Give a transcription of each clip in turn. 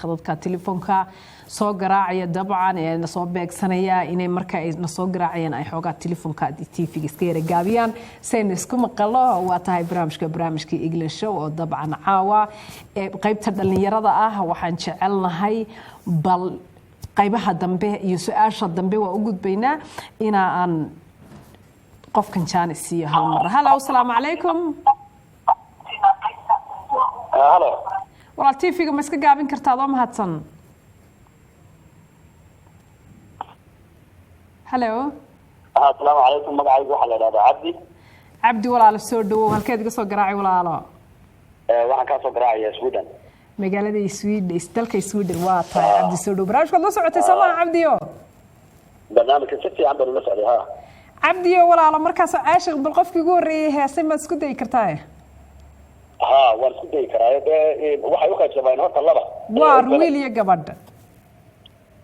خدتك تليفونك soo garaacaya dabcan ee na soo beegsanaya inay marka ay na soo garaacayaan ay xoogaa telefoonka TV-ga iska yara gaabiyaan sayna isku maqalo waa tahay barnaamijka English show oo dabcan caawa ee qaybta dhalinyarada ah waxaan jecelnahay bal qaybaha dambe iyo su'aasha dambe waa u gudbaynaa ina aan qofkan jaanisiyo hal mar hello assalamu alaykum hello wala TV-ga ma iska gaabin kartaa oo mahadsan hello السلام عليكم magacaygu waxa la yiraahdaa Abdi walaalo soo dhawow halkeed iga soo garaacay walaalo waxaan ka soo garaacay Sweden magaalada Sweden dalka Sweden waa tahay Abdi soo dhawow barnaamijka la socotay Soomaa Abdiyo barnaamijka si fiican baan la socday ha Abdiyo walaalo markaas aashaq bal qofkii ugu horeeyay heesay ma isku day kartaa ha waan isku day karaa waxay u qaybsamaan horta laba waa wiil iyo gabadh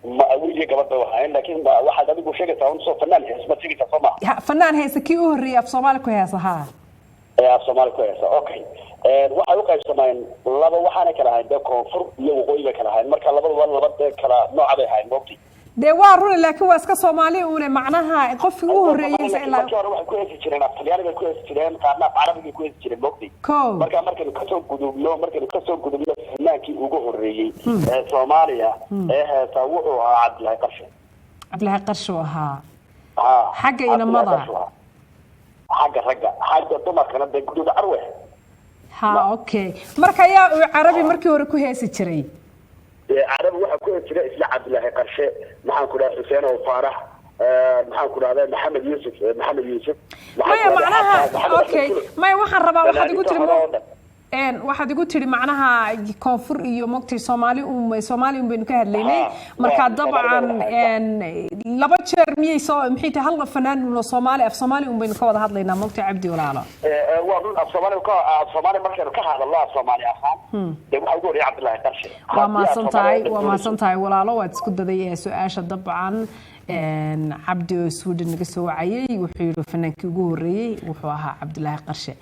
ما أقول قبضة واحد لكن واحد أبي يقول شيء تاون صوت فنان اسمه تيجي تصمع فنان هي سكي أهري في صومال كويسة ها في صومال كويسة أوكي واحد وقع سماين لبا وحنا كلا هاي ده كونفور يوقوي كلا هاي مركز لبا ولا لبا كلا نوع به هاي موتي ده وارون لكن واسك صومالي ولا معناها قف أهري إلا كانوا واحد كويس يشترين أفلياني كويس يشترين قارنا عربي كويس يشترين موتي مركز كسر قدوم لو مركز كسر قدوم لو هناكي وجوهري صوماليا سووا عبد الله قرش عبد الله قرش وها حاجة إلى مضى حاجة طمع كانت بجدود أروح ها أوكي مركا يا عربي مركي وركو هي سيتشري عربي واحد كويس يشتري اسمه عبد الله قرش محن كنا حسين وفارح محن كنا محمد يوسف ما معناها أوكي ما واحد ربع واحد يقول لي waxaad igu tiri macnaha koonfur iyo mogtay Soomaali baynu ka hadlaynay marka dabcan laba jeer miyay soo maxay tahay hal fanaan oo Soomaali baynu ka wada hadlaynaa mogtay Abdi walaalo waa Soomaali markaynu ka hadalnaa Soomaali ahaan waxa ugu horeeyay Abdullaahi Qarshe waa ma santahay walaalo waad isku daday su'aasha dabcan Abdi Sweden naga soo wacayay wuxuu yiri fanaankii ugu horeeyay wuxuu ahaa Abdullaahi Qarshe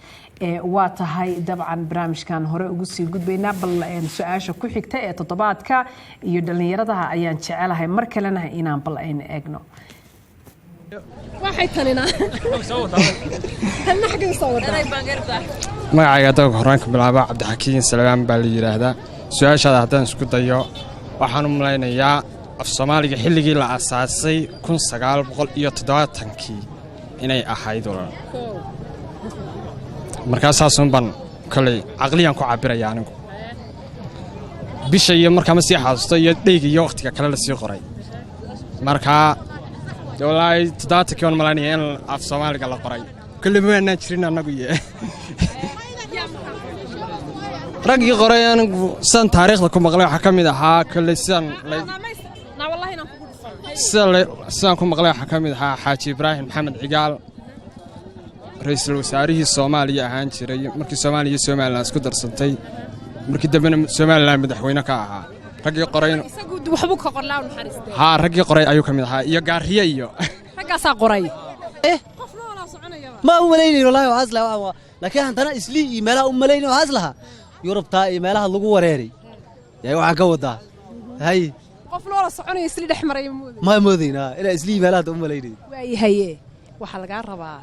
waa tahay dabcan barnaamijkan hore ugu sii gudbaynaa bal su'aasha ku xigta ee toddobaadka iyo dhalinyarada ayaan jecelahay mar kalena inaan bal ayna eegno waxay tanina halnaxga soo wadaa magacayga dadka horaanka bilaaba Cabdixakiin Salaam baa la yiraahdaa su'aashaada haddaan isku dayo waxaan u malaynayaa af Soomaaliga xilligii la aasaasay 1970kii inay ahayd walaal markaas ban kale aqliyan ku cabiraya anigu bisha iyo markaa ma sii xasuusto iyo dheeg iyo waqtiga kale la sii qoray marka walaay 70 kion malaynaya in af Soomaaliga la qoray kulli ma aanan jirin anagu iyo ragii qoray anigu san taariikhda ku maqlay waxa kamid ahaa kulli san ku maqlay waxa kamid ahaa Xaaji Ibraahim Maxamed Cigaal رئيس الوزراء الصومالي ahaan jiray markii Soomaaliya iyo Soomaaliland isku darsantay markii dambena Soomaaliland madaxweyne ka ahaa ragii qoray waxbu ka qorlaa naxariistay ha ragii qoray ayuu kamid ahaa iyo gaariye iyo ragaasa qoray qof loo soconaya ma umaleeyay wallahi waas la laakiin hadana isli meelaha umaleeyay waas laha Yurubta iyo meelaha lagu wareeray yaa waxa ka wada hay qof loo soconaya isli dhaxmaray ma moodina ila isli meelaha umaleeyay way haye waxa laga rabaa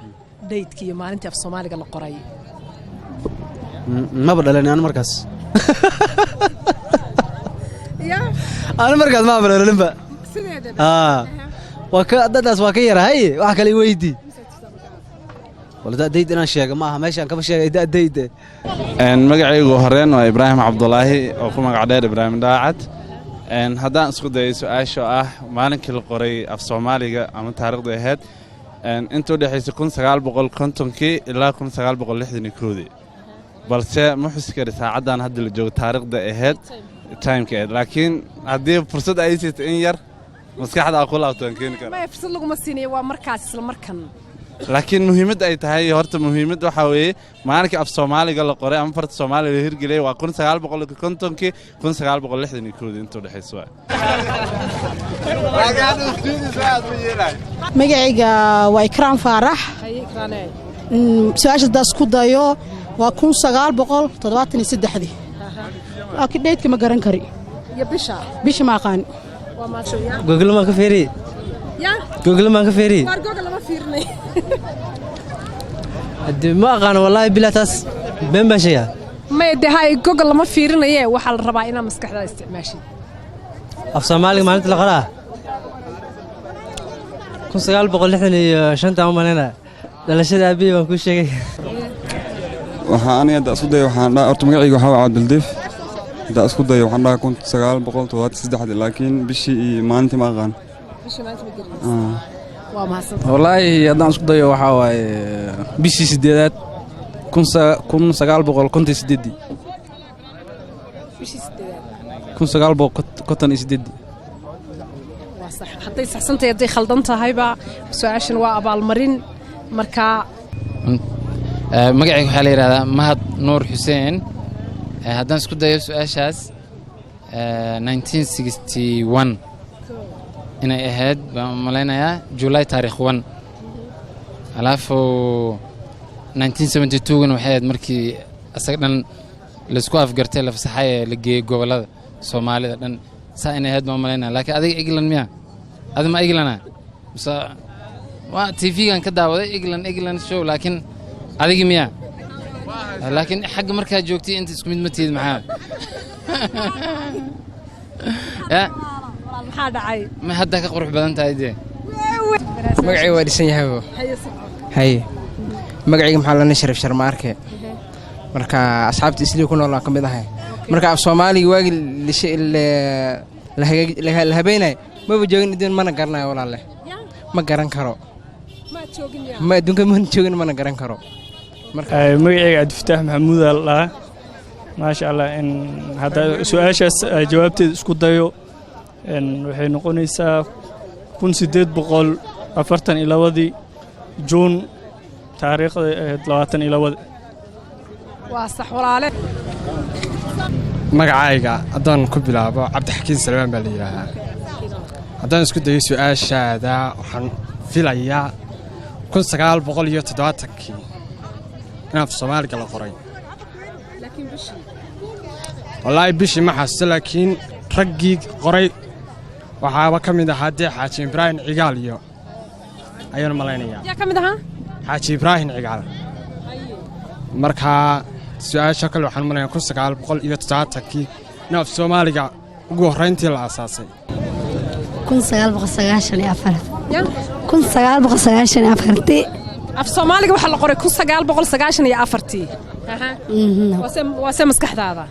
daydkii maalintii af Soomaaliga la qoray ma badalana aan markaas aan markaas ma badalana ba sideeda waa ka dadaas waa ka yarahay wax kale weydii wala dayd inaan sheego ma aha meeshan kaba sheegay dayd magacaygu horeen waa Ibraahim Cabdullaahi oo ku magac dheer Ibraahim Daacad haddaan isku dayo su'aasha ah maalinkii la qoray af Soomaaliga ama taariikhda ahayd inta u dhaxaysay 1950kii ilaa 1961 balse ma xuskari saacadan hadda la joogo taariikhda ahayd timeka laakiin haddii fursad ay siisay in yar maskaxda aqoon laabtaan keen kara ma fursad lagu ma siinay waa markaas isla markan laakiin muhiimad ay tahay horta muhiimad waxa weeye maalinka af Soomaaliga la qoray ama farta Soomaaliga la hirgeliyay waa 1950kii 1961 inta u dhaxaysay magacayga waa Ikraan Faarax su'aasha daas ku dayo waa 1973 laakiin dheedka ma garan kari يا بشا بيش ما قان وما شو يا جوجل ما كفيري يا جوجل ما كفيري مار جوجل ما فيرني ما قان والله بلا تاس بين بشيا ما يدي هاي جوجل ما فيرني waxa la rabaa inaa maskaxda isticmaashid af Soomaaliga maalinta la qoraa 1965 umanena dhalashada abiy waan ku sheegay waxaan aniga isku day waxaan dhaa horta magacayga waxa waa Cabdildiif isku day waxaan dhaa 1973 laakiin bishii iyo maalintii ma aqaan waa mahadsan wallaahi haddaan isku dayo waxa waaye bishii 8aad 1958 bishii 8aad 1958 waa sax haday saxsantay haday khaldan tahayba su'aashan waa abaalmarin marka magacayga waxa la yiraahdaa Mahad Nuur Xuseen haddaan isku dayo su'aashaas 1961 inay ahayd baan malaynayaa July taariikh 1 alaafo 1972 waxay ahayd markii asaga dhan la isku afgartay la fasaxay la geeyay gobolada Soomaalida dhan saa inay ahayd baan malaynayaa laakiin adiga England miya adiga ma England bas waa TV-gan ka daawaday England show laakiin adiga miya laakiin xaq markaa joogtay inta isku mid ma tiid maxaa ya maxaa dhacay ma hadda ka qurux badan tahay de magacayga waa dhisan yahay hay magacayga maxaa lana sharaf sharmaarke marka asxaabta isliin ku nool ka mid ahay marka af Soomaaliga waagi la habeenay ma joogin idin mana garanayo walaalahay ma garan karo ma adduunka ma joogin mana garan karo magacayga Cabdifataax Maxamuud Allah ma sha Allah in hada su'aashaas jawaabteed isku dayo waxay noqonaysaa 1842 June taariikhda 22 waa sax walaale magacayga haddaan ku bilaabo Cabdixakiin Salmaan baa la yiraahdaa haddaan isku dayo su'aashaada waxaan filayaa 1970 in af Soomaaliga la qoray laakiin bishii wallahi bishii ma xasuusto laakiin raggii qoray waxaaba ka mid ahaa Xaaji Ibraahim Cigaal iyo ayaan malaynayaa yaa ka mid ahaa Xaaji Ibraahim Cigaal marka su'aasha kale waxaan malaynayaa 1970 in af Soomaaliga ugu horreyntii la aasaasay 1994 af Soomaaliga waxa la qoray 1994 waa maskaxdaada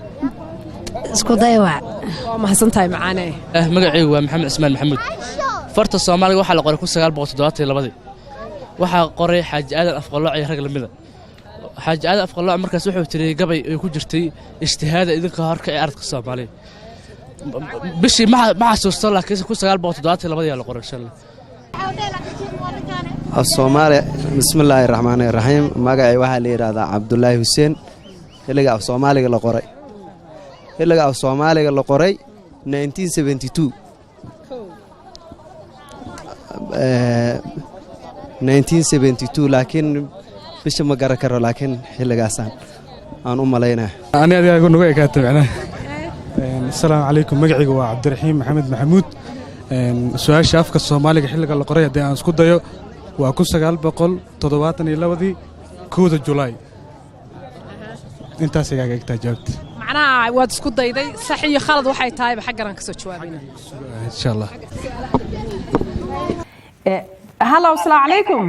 isku day waa mahadsantahay macaanay magacaygu waa Maxamed Ismaan Maxamuud farta Soomaaliga waxa la qoray 1972 waxa qoray Xaaji Aadan Afqalooc iyo rag lamida Xaaji Aadan Afqalooc markaas wuxuu tiriyay gabay ay ku jirtay ijtihaad idinka horka ee ardka Soomaaliya bishii ma xasuusto laakiin 1972 la qoray inshallah Soomaaliya bismillaahir rahmaanir rahiim magacay waxa la yiraahdaa Cabdullaahi Huseen xilliga af Soomaaliga la qoray 1972 1972 laakiin bisha ma garan karo laakiin xilligaasaan aan u malaynaa aniga ayagu nagu ekaatay macnaha assalaamu calaykum magacaygu waa Cabdiraxiim Maxamed Maxamuud su'aasha afka Soomaaliga xilliga la qoray hadii aan isku dayo waa 1972 kooda July intaas ayaga egtaa jawaabta macnaha waad isku dayday sax iyo khalad waxay tahay xaggan ka soo jawaabayna insha Allah hello assalamu alaykum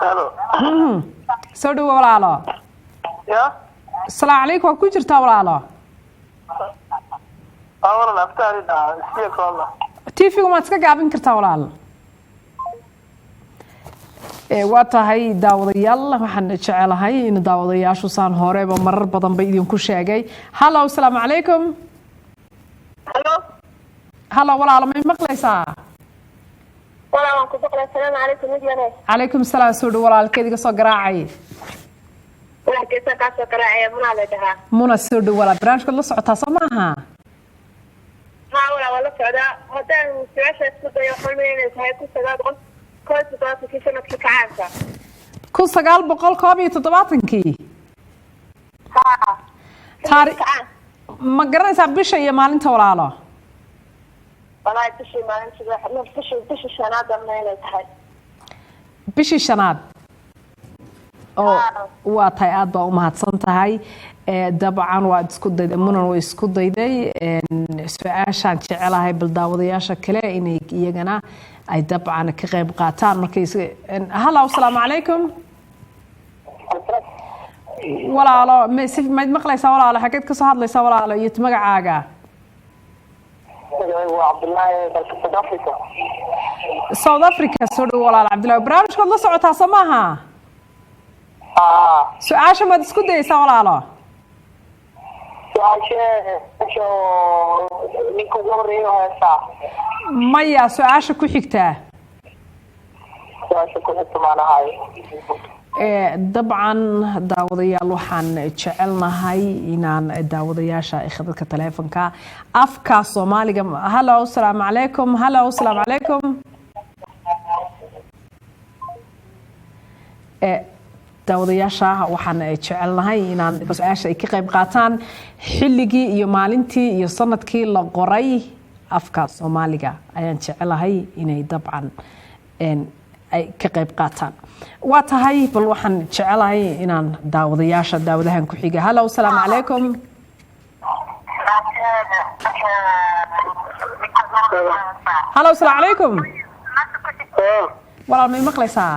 hello soo dhaw walaalo ya assalamu alaykum ku jirtaa walaalo awala aftaari iskiya koola TV-ga ma iska gaabin kartaa walaalo waa tahay daawadayaal waxaan jecelahay in daawadayaashu saan horeba marar badan ba idinku sheegay hello assalamu alaykum hello walaalo ma maqlaysaa walaalo ku baqlay assalamu alaykum midiyane alaykum salaam soo dhaw walaalkeediga soo garaacay walaalkeesa ka soo garaacay muna la dhahaa muna soo dhaw walaal barnaamijka la socotaa Soomaha ha wala socda hadaan su'aasha isku dayo xulmeynay tahay ku sagaal kun sagaal boqol koob iyo toddobaatankii ma garanaysaa bisha iyo maalinta walaalo walahi bishii maalinta bishii shanaad ama inay tahay bishii shanaad oo waa tahay aad baa u mahadsan tahay dabcan waa isku dayday munan way isku dayday su-aashaan jecelahay bal daawadayaasha kale inay iyagana ay dabcan ka qayb qaataan markay hallo asalaamu calaykum walaalo mayd maqlaysaa walaalo xageed ka soo hadlaysaa walaalo iyo magacaaga South Africa soo dhow walaalo cabdilaahi barnaamijkood la socotaa soo maaha su-aasha maad isku dayaysaa walaalo maya su-aasha ku xigtaa dabcan daawadayaal waxaan jecelnahay inaan daawadayaasha khadadka taleefanka afka soomaaliga hallo asalaamu calaykum hallo asalaamu calaykum daawadayaasha waxaan jecelnahay inaan su-aasha ay ka qayb qaataan xilligii iyo maalintii iyo sanadkii la qoray afka soomaaliga ayaan jecelahay inay dabcan ay ka qayb qaataan waa tahay bal waxaan jecelahay inaan daawadahan ku xiga hallo asalaamu calaykum hallo asalaamu calaykum walaal may maqlaysaa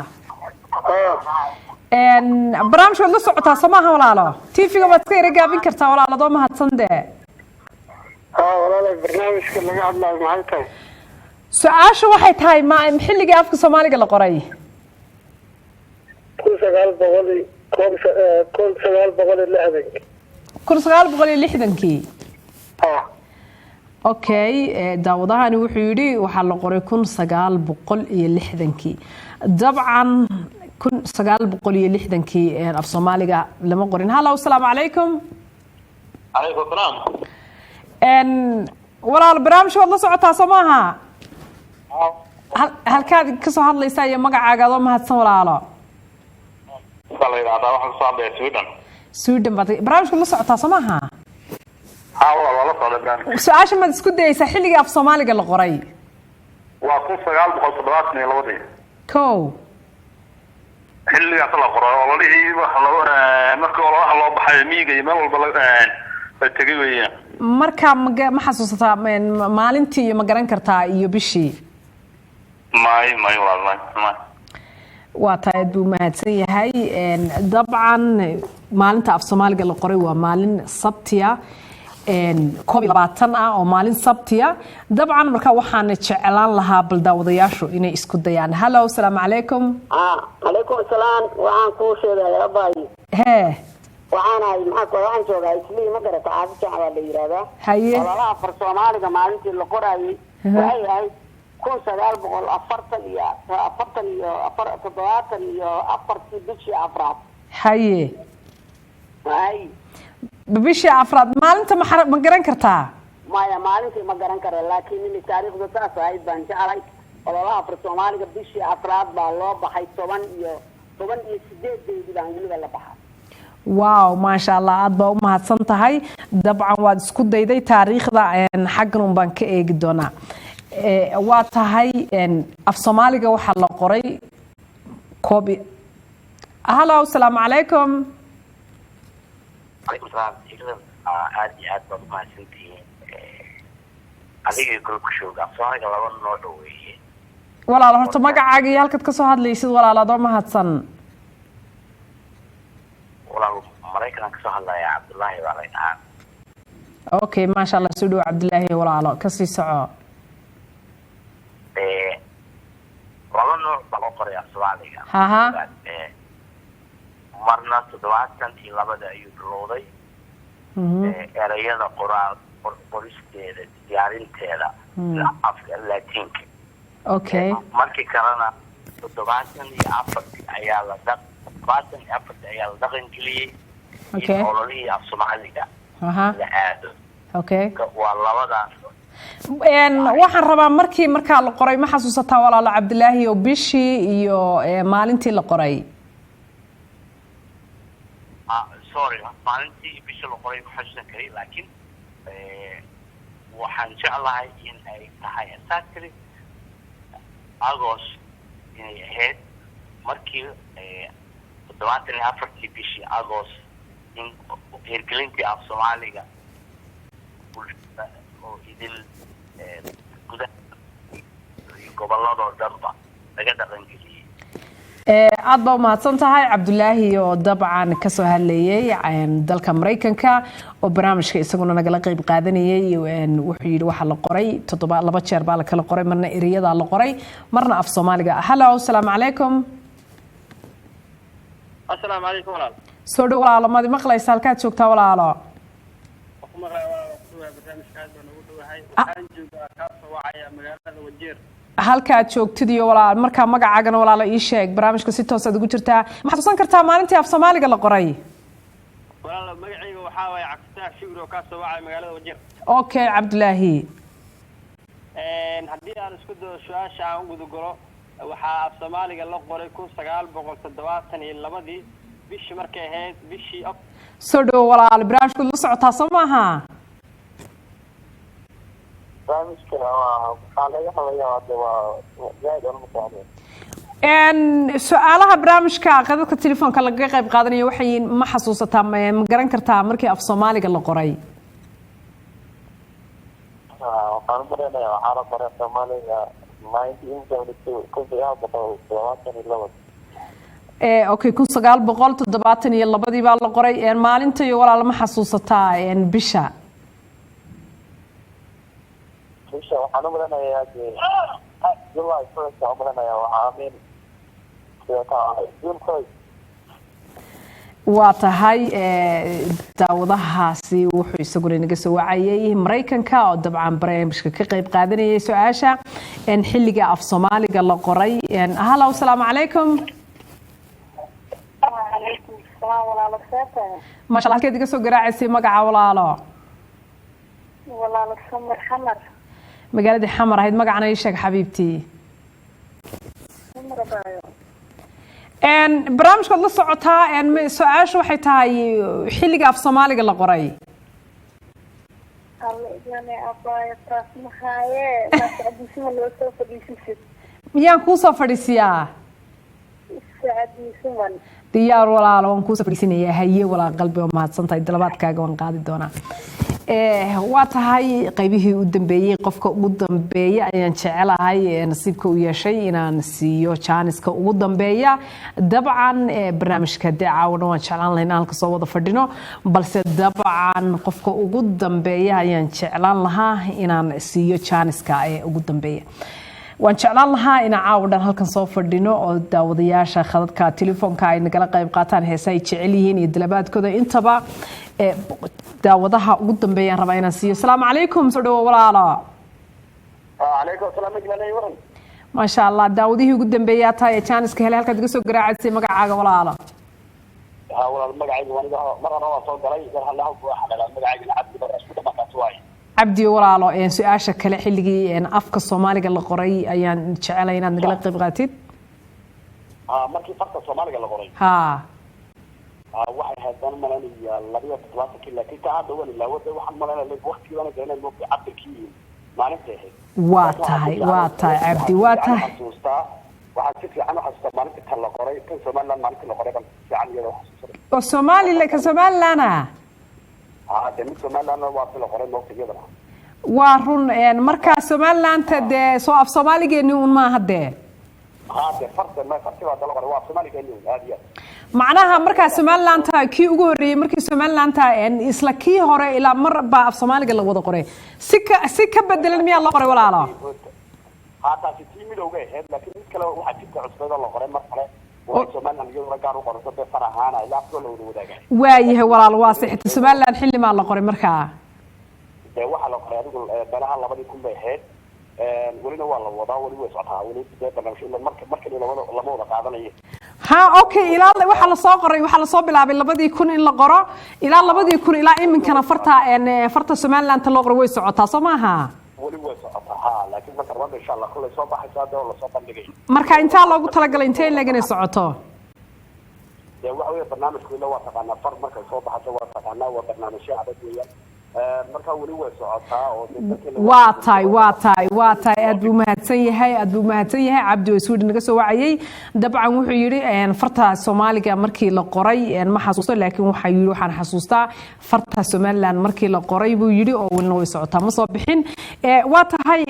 barnaamijkood la socotaa soo maaha walaalo tv-ga waad iska yara gaabin kartaa walaal adoo mahadsan dee walaal barnaamijka laga hadlayo maxay tahay su-aashu waxay tahay xilligii afka soomaaliga la qoray 1960 okay daawadahani wuxuu yidhi waxaa la qoray 1960 dabcan 1960 af soomaaliga lama qorin hallo asalaamu calaykum calaykum salaam walaal barnaamijkood la socotaa soo maaha halkaad ka soo hadlaysaa iyo magacaaga adoo mahadsan walaalo Sweden baad barnaamijka la socotaa soo maaha su-aasha maad isku dayaysaa xilligii af soomaaliga la qoray waa 1972 kow xilligaas la qoray ololihii markii ololaha loo baxay miyiga iyo meel walba la tegay weeyaan marka ma xasuusataa maalintii iyo ma garan kartaa iyo bishii may walaal waa tahay buu mahadsan yahay dabcan maalinta af soomaaliga la qoray waa maalin sabtiya 22 oo maalin sabtiya dabcan marka waxaan jeclaan lahaa bal daawadayaashu inay isku dayaan hallo asalaamu calaykum calaykum asalaam waxaan kuu sheegayaa abaayi waxaan joogaa islii ma garata caasi jacbaa la yidhaahdaa haye ololaha afar soomaaliga maalintii la qorayay waxay ahayd 1947 bishii afraad haye bishii afraad maalinta ma garan kartaa maya maalintii ma garan kara laakiin in taariikhda saas ahayd baan jeclay ololaha afar soomaaliga bishii afraad baa loo baxay 18 baan weliba la baxay waaw maasha allah aad baa u mahadsan tahay dabcan waad isku dayday taariikhda xaggan un baan ka eegi doonaa waa tahay af soomaaliga waxaa la qoray koobi hallo asalaamu calaykum aad iyo aad baad umahadsantihiin adiga gruubka shooga af soomaaliga laba nooc weeye walaal horta magacaaga iyo halkaad kasoo hadlaysid walaal adoo mahadsan walaal maraykan kasoo hadlaya cabdullaahi baa la dhahaa okay maasha allah soo dhow cabdillaahi walaalo kasii soco laba nooc baa loo qoray af soomaaliga marna 72 ayuu bilowday erayada qoristeeda diyaarinteeda afka latiinka okay markii kalena 74 ayaa la dhaqan geliyey ololihii af soomaaliga la aado waa labadaas waxaan rabaa markaa la qoray ma xasuusataa walaalo cabdilaahi oo bishii iyo maalintii la qoray sorry maalintii bishii la qoray ma xasuusan karay laakiin waxaan jeclahay in ay tahay exactly agost inay ahayd markii 74 bishii agost in hirgelintii af Soomaaliga oo idil gudaha gobolada dhanba laga dhaqangeliyay. aad baa umahadsan tahay Cabdulaahi oo dabcan ka soo hadlayay dalka Mareykanka oo barnaamijka isaguna nagala qayb qaadanayay wuxuu yiri waxa la qoray 2 jeer baa la kala qoray marna eriyada la qoray marna af Soomaaliga. Hello, assalamu alaykum. Assalamu alaykum walaal. soo dhaw walaalo ma maqlaysaa halkaad joogtaa walaalo? halkaad joogtid iyo walaal marka magacaagana walaalo ii sheeg barnaamijka si toos ah ugu jirtaa ma xasuusan kartaa maalintii af Soomaaliga la qoray? walaal magacayga waxa way Cabdulaahi Shibro ka soo wacay magaalada Wajeer. Okay Cabdulaahi. haddii aan isku dayo su'aasha aan ugu galo waxa af Soomaaliga la qoray 1972 bishii markay ahayd bishii soo dhaw walaal barnaamijku la socotaa soo maaha? su'aalaha barnaamijka qadadka telefoonka laga qayb qaadanayo waxay ma xasuusataa ma garan kartaa markii af Soomaaliga la qoray? waxaan baranayaa waxa la qoray Soomaaliga 1972 okay 1972 baa la qoray maalinta iyo walaal ma xasuusataa bisha? waxaan baranayaa July 1st waxaan baranayaa waxa waa tahay daawadahaasi wuxuu isaguna inaga soo wacayay Mareykanka oo dabcan barnaamijka ka qayb qaadanayay su'aasha xilliga af Soomaaliga la qoray. Hello, assalamu alaykum. وعليكم السلام walaalo seeta. ما شاء الله halkeed iga soo garaacayay magaca walaalo? walaalo Samar Xamar. magaalada Xamar ahayd magacana ii sheeg xabiibtii. Samar baayo. barnaamijka la socotaa su'aashu waxay tahay xilliga af Soomaaliga la qoray. يعني أبايا تاسمحاية ما تعديش من الوسط فديسيس. miyaan kuu soo fadhiisiyaa? تعديش من. diyaar walaalo waan kuu soo fadhiisinayaa haye walaal qalbi oo mahadsantahay dalabaadkaaga waan qaadi doonaa. waa tahay qaybihii u dambeeyay qofka ugu dambeeya ayaan jecelahay nasiibka u yeeshay inaan siiyo jaaniska ugu dambeeya dabcan barnaamijka daawana waan jeclaan lahayn halka soo wada fadhino balse dabcan qofka ugu dambeeya ayaan jeclaan lahaa inaan siiyo jaaniska ugu dambeeya waan jeclaan lahaa in caawadan halkan soo fadhino oo daawadayaasha khadadka telefoonka ay nagala qayb qaataan heesa ay jecel yihiin iyo dalabaadkooda intaba daawadaha ugu dambeeyaan rabaa inaan siiyo. Assalaamu calaykum soo dhawo walaalo. وعليكم السلام جميل ورن. ما شاء الله daawadihii ugu dambeeyaa tahay jaaniska helay halkaad iga soo garaacay magacaaga walaalo. walaal magacayga waan marna waa soo galay hal waxa la magacayga Cabdi Barash ku dhamaatay waay. Cabdi walaalo su'aasha kale xilligii afka Soomaaliga la qoray ayaan jecelahay inaad nagala qayb qaatid. markii afka Soomaaliga la qoray. waxay haydaan malaniya 22 laakiin ka hadda wali la wada waxaan malanayaa waqtigan ayna moogay cabirkii maalinta ahayd waa tahay Cabdi waa tahay waxaa si fiican u xasuustaa maalinta kan la qoray kan Soomaaliland maalinta la qoray kan fiican iyadoo xasuustaa oo Soomaaliland ka Soomaalilana mid Soomaaliland waa la qoray moogay iyadana waa run marka Soomaaliland de soo af Soomaaligeeni un ma hadee farta ma farta waa la qoray waa Soomaaligeeni aadiya macnaha marka Soomaaliland kii ugu horeeyay markii Soomaaliland isla kii hore ilaa marba af Soomaaliga la wada qoray si ka bedelan miyaa la qoray walaalo hata si midowga ahayd laakiin mid kale waxa jirta cusbada la qoray mar kale oo Soomaaliland iyo gaar u qorto be farahaana ilaa soo loo wadaaga waayahay walaal waa saxta Soomaaliland xilli ma la qoray marka waxa la qoray adigu balaha 2000 bay ahayd walina waa la wadaa wali way socotaa wali barnaamijka marka lama wada qaadanayo okay ilaa waxa la soo qoray waxa la soo bilaabay 2000 in la qoro ilaa 2000 ilaa iminkana farta Soomaaliland loo qoro way socotaa soo maaha wali way socotaa laakiin marka rabada insha Allah kulay soo baxaysa doo la soo bandhigay marka inta loogu talagalay intee laga socoto waxa weeye barnaamijku ila waa taqaana far marka soo baxaysa waa taqaana waa barnaamijyo adag weeyaan marka weli way socotaa oo waa tahay aad buu mahadsan yahay cabdi oo Sweden naga soo wacayay dabcan wuxuu yiri farta Soomaaliga markii la qoray ma xasuusto laakiin waxa yiri waxaan xasuustaa farta Somaliland markii la qoray buu yiri oo weli way socotaa ma soo bixin waa tahay